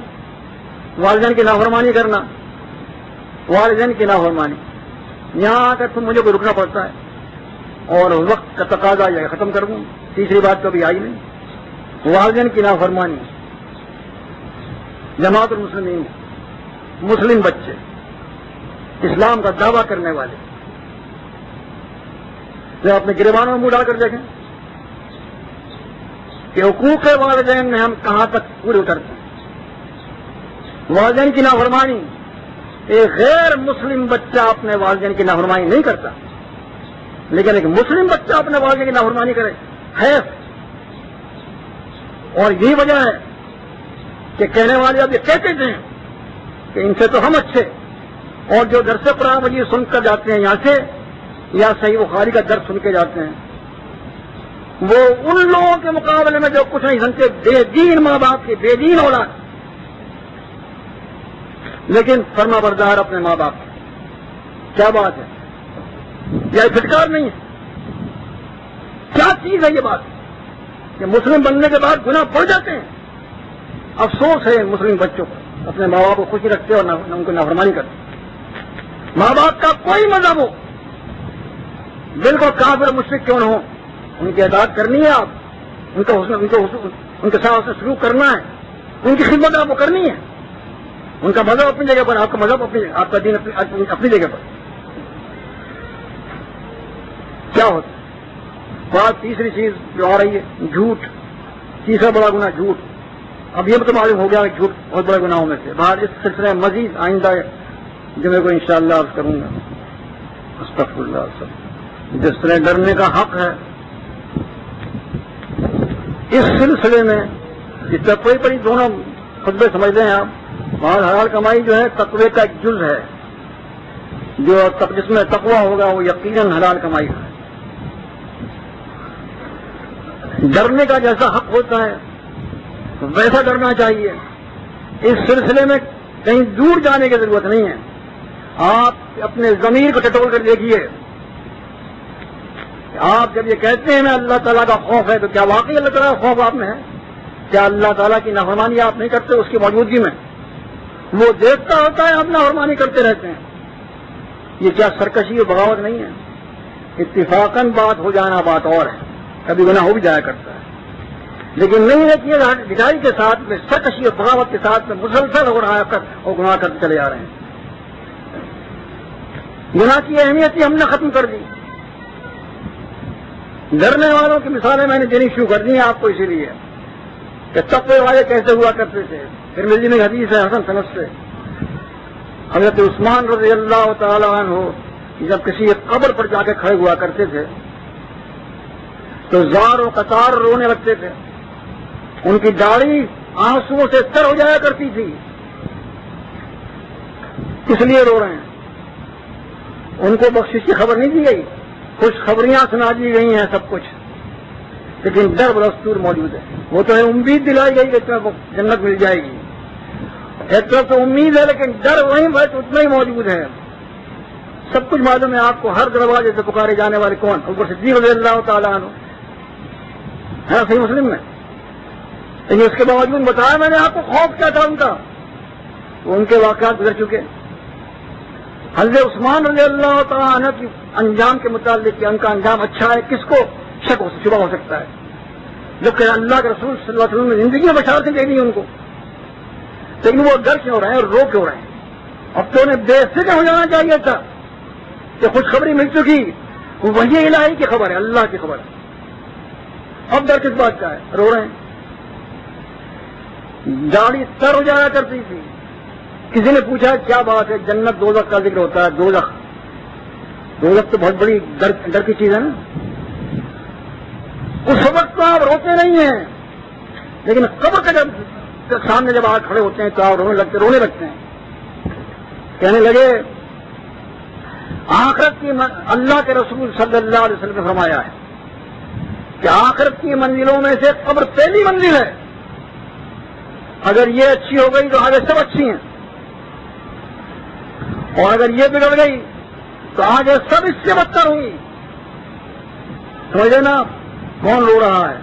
والدین کی نافرمانی کرنا، والدین کی نافرمانی، یہاں آ کر تم مجھے کوئی رکنا پڑتا ہے اور وقت کا تقاضا یہ ختم کر دوں، تیسری بات کبھی آئی نہیں، والدین کی نافرمانی۔ جماعت المسلمین، مسلم بچے، اسلام کا دعویٰ کرنے والے، جو اپنے گریبانوں میں منہ ڈال کر دیکھیں کہ حقوق والدین میں ہم کہاں تک پورے اترتے ہیں۔ والدین کی نافرمانی، ایک غیر مسلم بچہ اپنے والدین کی نافرمانی نہیں کرتا، لیکن ایک مسلم بچہ اپنے والدین کی نافرمانی کرے ہے، اور یہی وجہ ہے کہ کہنے والے اب یہ کہتے تھے کہ ان سے تو ہم اچھے، اور جو درس قرآن مجید سن کر جاتے ہیں یہاں سے، یا صحیح بخاری کا درس سن کے جاتے ہیں، وہ ان لوگوں کے مقابلے میں جو کچھ نہیں سنتے، بے دین ماں باپ کے، بے دین اولاد، لیکن فرما بردار اپنے ماں باپ کے۔ کیا بات ہے؟ یہ پھٹکار نہیں ہے؟ کیا چیز ہے یہ بات کہ مسلم بننے کے بعد گناہ بڑھ جاتے ہیں؟ افسوس ہے مسلم بچوں کو، اپنے ماں باپ کو خوشی رکھتے اور نہ ان کو نافرمانی کرتے۔ ماں باپ کا کوئی مذہب ہو، بالکل کافر مشرک کیوں نہ ہو، ان کی اطاعت کرنی ہے، آپ ان کے ساتھ سلوک کرنا ہے، ان کی خدمت آپ کو کرنی ہے، ان کا مذہب اپنی جگہ پر، آپ کا مذہب آپ کا دین اپنی جگہ پر۔ کیا ہوتا ہے؟ بات تیسری چیز جو آ رہی ہے، جھوٹ، تیسرا بڑا گناہ جھوٹ۔ اب یہ تو معلوم ہو گیا کہ جھوٹ بہت بڑے گناہوں میں سے۔ باہر اس سلسلے میں مزید آئندہ جمعے کو انشاءاللہ عرض کروں گا۔ استغفر اللہ سب جس طرح ڈرنے کا حق ہے اس سلسلے میں، اس طرح کوئی بڑی دونوں خطبے سمجھتے ہیں آپ، باہر حلال کمائی جو ہے تقوی کا ایک جز ہے، جو جس میں تقوی ہوگا وہ یقیناً حلال کمائی ہے۔ ڈرنے کا جیسا حق ہوتا ہے ویسا ڈرنا چاہیے، اس سلسلے میں کہیں دور جانے کی ضرورت نہیں ہے۔ آپ اپنے ضمیر کو ٹٹول کر دیکھیے، آپ جب یہ کہتے ہیں میں اللہ تعالیٰ کا خوف ہے، تو کیا واقعی اللہ تعالیٰ کا خوف آپ میں ہے؟ کیا اللہ تعالیٰ کی نافرمانی آپ نہیں کرتے اس کی موجودگی میں؟ وہ دیکھتا ہوتا ہے آپ نافرمانی کرتے رہتے ہیں۔ یہ کیا سرکشی اور بغاوت نہیں ہے؟ اتفاقاً بات ہو جانا بات اور ہے، کبھی گناہ ہو بھی جایا کرتا ہے، لیکن نہیں ہے کہ ڈھائی کے ساتھ میں سرکشی اور بغاوت کے ساتھ میں مسلسل ہو رہا ہے اور گناہ کرتے چلے جا رہے ہیں۔ گناہ کی اہمیت ہی ہم نے ختم کر دی۔ ڈرنے والوں کی مثالیں میں نے دینی شروع کر دی ہیں آپ کو، اسی لیے کہ تقوی والے کیسے ہوا کرتے تھے۔ پھر ملزی میں حدیث ہے حسن سند سے، حضرت عثمان رضی اللہ تعالیٰ عنہ جب کسی قبر پر جا کے کھڑے ہوا کرتے تھے تو زار و قطار رونے لگتے تھے، ان کی داڑھی آنسوؤں سے تر ہو جایا کرتی تھی۔ اس لیے رو رہے ہیں، ان کو بخشش کی خبر نہیں دی گئی، خوشخبریاں سنا دی گئی ہیں سب کچھ، لیکن ڈر بدستور موجود ہے۔ وہ تو ہے امید دلائی گئی کہ تمہیں جنت مل جائے گی، ایک طرف تو امید ہے لیکن ڈر وہیں بس اتنا ہی موجود ہے۔ سب کچھ معلوم ہے آپ کو، ہر دروازے سے پکارے جانے والے کون؟ اوپر صدیق رضی اللہ تعالیٰ عنہ ہے صحیح مسلم میں، لیکن اس کے باوجود بتایا میں نے آپ کو خوف کیا تھا ان کا، وہ ان کے واقعات گزر چکے۔ حضرت عثمان رضی اللہ تعالیٰ عنہ کی انجام کے متعلق کہ ان کا انجام اچھا ہے، کس کو شک شبہ ہو سکتا ہے؟ جبکہ اللہ کے رسول صلی اللہ علیہ وسلم نے زندگی میں بشارتیں دے دی ان کو، لیکن وہ ڈر کیوں رہے ہیں اور رو کیوں رہے ہیں؟ اب تو انہیں بے فکر ہو جانا چاہیے تھا کہ خوشخبری مل چکی، وہ وحی الہی کی خبر ہے، اللہ کی خبر ہے، اب ڈر کس بات کا ہے؟ رو رہے ہیں۔ داڑھی تر ہو جایا کرتی تھی. کسی نے پوچھا کیا بات ہے, جنت دوزخ کا ذکر ہوتا ہے. دوزخ تو بہت بڑی ڈر کی چیز ہے نا. اس وقت تو آپ روتے نہیں ہیں, لیکن قبر کا جب سامنے جب آپ کھڑے ہوتے ہیں تو آپ رونے لگتے ہیں. کہنے لگے آخرت کی اللہ کے رسول صلی اللہ علیہ وسلم نے فرمایا ہے کہ آخرت کی منزلوں میں سے قبر پہلی منزل ہے. اگر یہ اچھی ہو گئی تو آگے سب اچھی ہیں, اور اگر یہ بگڑ گئی تو آگے سب اس سے بدتر ہوں گی. سمجھے نا کون رو رہا ہے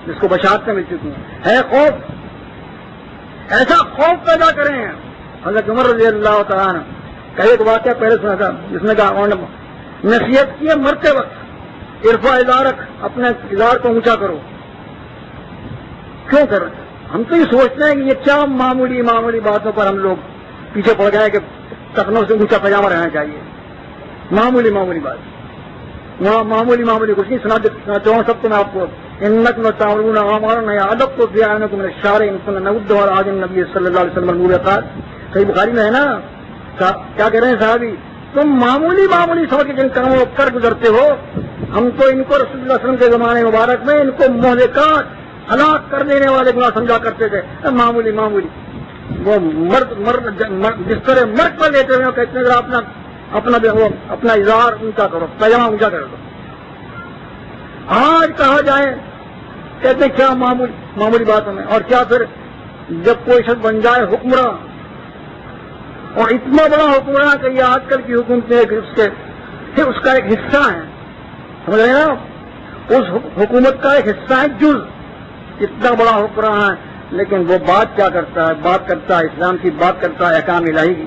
جس کو بشارتیں مل چکی ہیں. ہے خوف, ایسا خوف پیدا کریں. حضرت عمر رضی اللہ تعالیٰ عنہ کا ایک واقعہ پہلے سنا تھا, جس نے کہا نصیحت کی ہے مرتے وقت ارفع ازارک, اپنے ازار کو اونچا کرو. کیوں کر رہے ہیں؟ ہم تو یہ سوچتے ہیں کہ یہ کیا معمولی باتوں پر ہم لوگ پیچھے پڑ گئے کہ ٹخنوں سے اونچا پاجامہ رہنا چاہیے. معمولی بات, وہاں معمولی کچھ نہیں. سناتا ہوں سب کو میں آپ کو. انک میں تعاون ہمارا ادب کو دیا شار نود اور آج نبی صلی اللہ علیہ وسلم نور کا صحیح بخاری میں ہے نا. کیا کہہ رہے ہیں صاحبی, تم معمولی سمجھ کے جن کاموں کر گزرتے ہو, ہم تو ان کو رسول اللہ علیہ وسلم کے زمانے مبارک میں ان کو مہلکات ہلاک کر دینے والے گناہ سمجھا کرتے تھے. معمولی وہ جس طرح مرد پر لیتے ہوئے کہتے ہیں اپنا اظہار اونچا کرو, پیجامہ اونچا کر دو. آج کہا جائے کہتے ہیں کیا معمولی باتوں میں, اور کیا پھر جب کوئی شخص بن جائے حکمراں, اور اتنا بڑا حکمراں کہ یہ آج کل کی حکومت اس کا ایک حصہ ہے, سمجھ رہے ہیں نا, اس حکومت کا ایک حصہ ہے جز. اتنا بڑا حکمراں ہے لیکن وہ بات کیا کرتا ہے اسلام کی بات کرتا ہے, احکام الہی کی.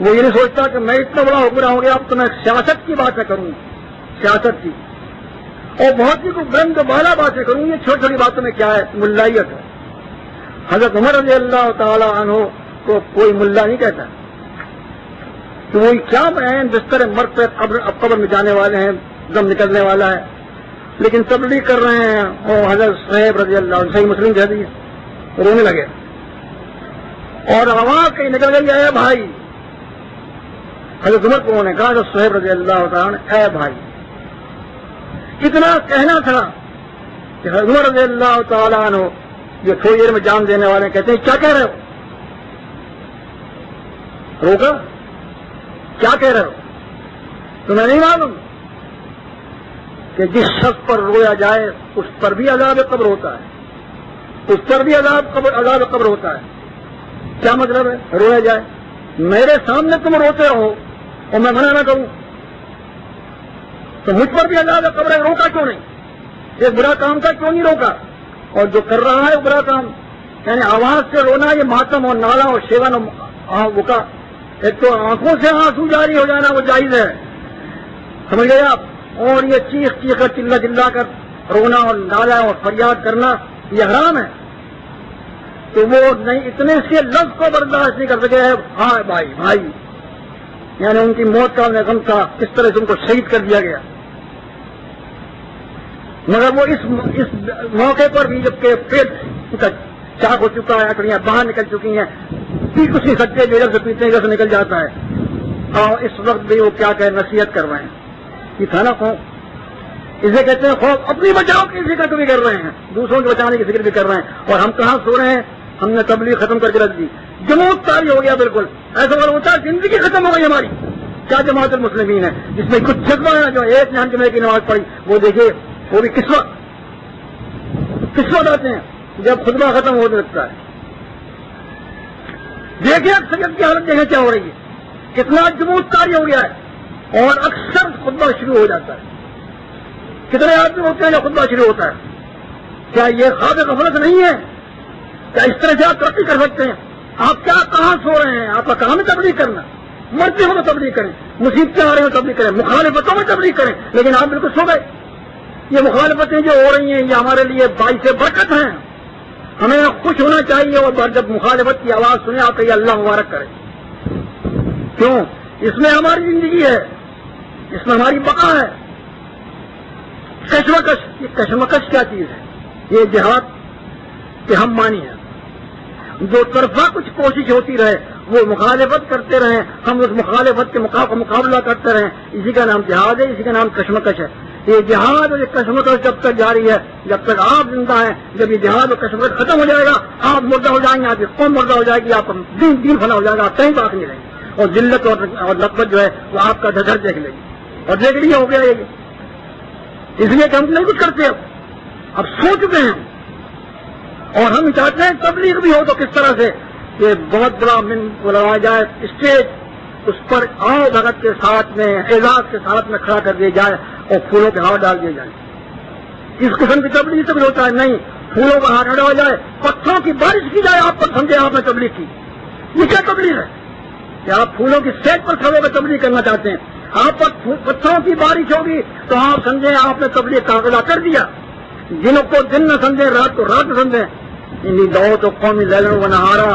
وہ یہ نہیں سوچتا کہ میں اتنا بڑا حکمراں ہو گیا اب تو میں سیاست کی باتیں کروں, سیاست کی, اور بہت ہی بلند بالا باتیں کروں. یہ چھوٹی چھوٹی باتوں میں کیا ہے, ملائیت ہے. حضرت عمر رضی اللہ تعالی عنہ کو کوئی ملا نہیں کہتا کہ وہی کیا بیان جس طرح مرد پہ قبر میں جانے والے ہیں, دم نکلنے والا ہے, لیکن تبلیغ کر رہے ہیں. اور حضرت صہیب رضی اللہ عنہ, صحیح مسلم کی حدیث, رونے لگے اور آواز کہیں نکل گئی, اے بھائی. حضرت عمر کو انہوں نے کہا, حضرت صہیب رضی اللہ تعالیٰ نے, اے بھائی. اتنا کہنا تھا کہ حضرت عمر رضی اللہ تعالیٰ عنہ جو تھوڑی دیر میں جان دینے والے کہتے ہیں کیا کہہ رہے ہو, روکا, کیا کہہ رہے ہو, تمہیں نہیں معلوم کہ جس شخص پر رویا جائے اس پر بھی عذاب قبر ہوتا ہے, اس پر بھی عذاب قبر ہوتا ہے. کیا مطلب ہے, رویا جائے, میرے سامنے تم روتے رہو اور میں منع نہ کروں تو مجھ پر بھی عذاب قبر ہے. روکا کیوں نہیں, ایک برا کام کا کیوں نہیں روکا, اور جو کر رہا ہے برا کام, یعنی آواز سے رونا, یہ ماتم اور نالا اور شیون وہ کا, ایک تو آنکھوں سے آنسو جاری ہو جانا وہ جائز ہے, سمجھ گئے آپ, اور یہ چیخ کر چلا کر رونا اور نالا اور فریاد کرنا یہ حرام ہے. تو وہ نہیں اتنے سے لفظ کو برداشت نہیں کر سکے. ہاں بھائی, یعنی ان کی موت کا نظم تھا, کس طرح سے ان کو شہید کر دیا گیا. مگر وہ اس موقع پر بھی جبکہ پیٹ چاک ہو چکا ہے, اکڑیاں باہر نکل چکی ہیں, پی کچھ نہیں سکتے, جو ادھر سے پیتے ہیں ادھر سے نکل جاتا ہے, اور اس وقت بھی وہ کیا کہ نصیحت کر رہے ہیں. یہ تھا نا خوف, اسے کہتے ہیں خوف. اپنی بچاؤ کی ذکر بھی کر رہے ہیں, دوسروں کے بچانے کی ذکر بھی کر رہے ہیں, اور ہم کہاں سو رہے ہیں, ہم نے تبلیغ ختم کر کے رکھ دی, جمود تاری ہو گیا بالکل. ایسا اگر ہوتا ہے زندگی ختم ہو گئی ہماری. کیا جماعت المسلمین ہے جس میں کچھ جذبہ ہے, جو ایک جہاں جمعے کی نماز پڑھی, وہ دیکھیے وہ بھی کس وقت آتے ہیں جب خطبہ ختم ہونے لگتا ہے. دیکھیے اکثریت کی حالت دیکھیں کیا ہو رہی ہے, کتنا جمود تاری ہو گیا ہے, اور اکثر خطبہ شروع ہو جاتا ہے. کتنے آدمی ہوتے ہیں جو خطبہ شروع ہوتا ہے. کیا یہ خواب غفلت نہیں ہے, کیا اس طرح سے آپ ترقی کر سکتے ہیں؟ آپ کیا کہاں سو رہے ہیں, آپ کا کام ہے تبلیغ کرنا, مرتے ہو تو تبلیغ کریں, مصیبتیں آ رہی ہو تبلیغ کریں, مخالفتوں میں تبلیغ کریں, لیکن آپ بالکل سو گئے. یہ مخالفتیں جو ہو رہی ہیں یہ ہمارے لیے باعث برکت ہیں, ہمیں خوش ہونا چاہیے, اور جب مخالفت کی آواز سنیں آپ یہ اللہ مبارک کرے. کیوں, اس میں ہماری زندگی ہے, اس میں ہماری بقا ہے. کشمکش, یہ کشمکش کیا چیز ہے, یہ جہاد کہ ہم مانی ہے, دو طرفہ کچھ کوشش ہوتی رہے، وہ مخالفت کرتے رہیں، ہم اس مخالفت کے مقابلہ کرتے رہیں، اسی کا نام جہاد ہے، اسی کا نام کشمکش ہے۔ یہ جہاد اور یہ کشمکش جب تک جاری ہے، جب تک آپ زندہ ہیں، جب یہ جہاد اور کشمکش ختم ہو جائے گا، آپ مردہ ہو جائیں گے، آپ کی قوم مردہ ہو جائے گی، آپ دین فنا ہو جائے گا، آپ کہیں باقی نہیں رہیں گے، اور ذلت اور نقبت جو ہے وہ آپ کا دھڑ دیکھ لے گی، اور دیکھ لیے ہو گیا یہ، اس لیے کہ ہم نہیں کچھ کرتے، اب سو چکے ہیں، اور ہم چاہتے ہیں تبلیغ بھی ہو تو کس طرح سے یہ بہت بڑا لگایا جائے اسٹیج، اس پر آؤ بھگت کے ساتھ میں اعزاز کے ساتھ میں کھڑا کر دیا جائے اور پھولوں کے ہاتھ ڈال دیے جائے، اس قسم کی تبلیغ سے بھی ہوتا ہے، نہیں پھولوں کا ہاتھ ہٹایا جائے، پتھروں کی بارش کی جائے، آپ پر سمجھے آپ نے تبلیغ کی، یہ کیا تبلیغ ہے کہ آپ پھولوں کی سیٹ پر کھڑے ہوئے تبلیغ کرنا چاہتے ہیں، آپ پر پتھروں کی بارش ہوگی تو آپ سمجھیں آپ نے تبلیغ کا ادا کر دیا، دنوں کو دن نہ سمجھیں، رات کو رات نہ سمجھیں، انہیں دو تو قومی لیلن و نہارا،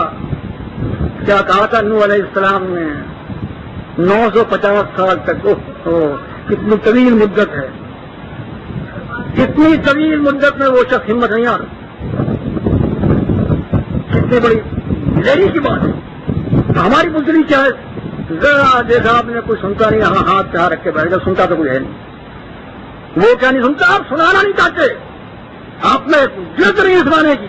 کیا کہا تھا نوح علیہ السلام نے 950 سال تک، کتنی طویل مدت ہے، کتنی طویل مدت میں وہ شخص ہمت نہیں آ رہا، کتنی بڑی دلیری کی بات ہے، ہماری بزدلی کیا ہے، ذرا دیکھا آپ نے کوئی سنتا نہیں، ہاں ہاتھ پہ رکھ کے بیٹھ گیا، سنتا تو کوئی ہے نہیں، وہ کیا نہیں سنتا، آپ سنانا نہیں چاہتے، آپ نے جرت نہیں سنانے کی،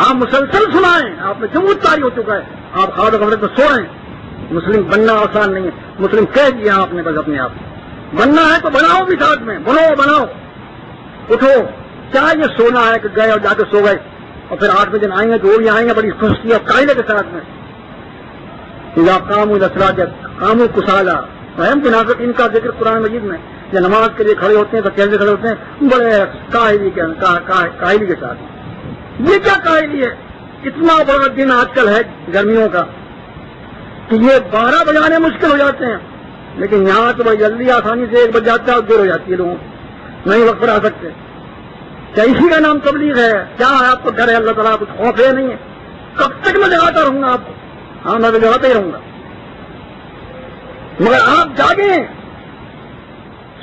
آپ مسلسل سنائیں، آپ میں جمود تاری ہو چکا ہے، آپ خواب کمرے میں سو رہے ہیں، مسلم بننا آسان نہیں ہے، مسلم کہہ دیا آپ نے بس اپنے آپ، بننا ہے تو بناؤ بھی ساتھ میں، بناؤ، اٹھو، کیا یہ سونا ہے کہ گئے اور جا کے سو گئے اور پھر 8 بجے آئیں گے تو وہ بھی آئیں گے بڑی خوشی اور قاعدے کے ساتھ میں، یا کام کامو کسالا، اہم منافق ان کا ذکر قرآن مجید میں، جب نماز کے لیے کھڑے ہوتے ہیں تو کیسے کھڑے ہوتے ہیں، بڑے قائلی کے ساتھ، یہ کیا قائلی ہے، اتنا بڑا دن آج کل ہے گرمیوں کا کہ یہ 12 بجانے مشکل ہو جاتے ہیں، لیکن یہاں تو بڑی جلدی آسانی سے 1 بج جاتا ہے اور دیر ہو جاتی ہے، لوگوں نہیں وقت پر آ سکتے، کیا اسی کا نام تبلیغ ہے؟ کیا ہے آپ کو ڈر ہے اللہ تعالیٰ، کچھ خوف ہے نہیں ہے؟ کب تک میں جگاتا رہوں گا آپ کو؟ ہاں میں تو جگاتا ہی رہوں گا، مگر آپ جاگیں،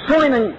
سوئے نہیں۔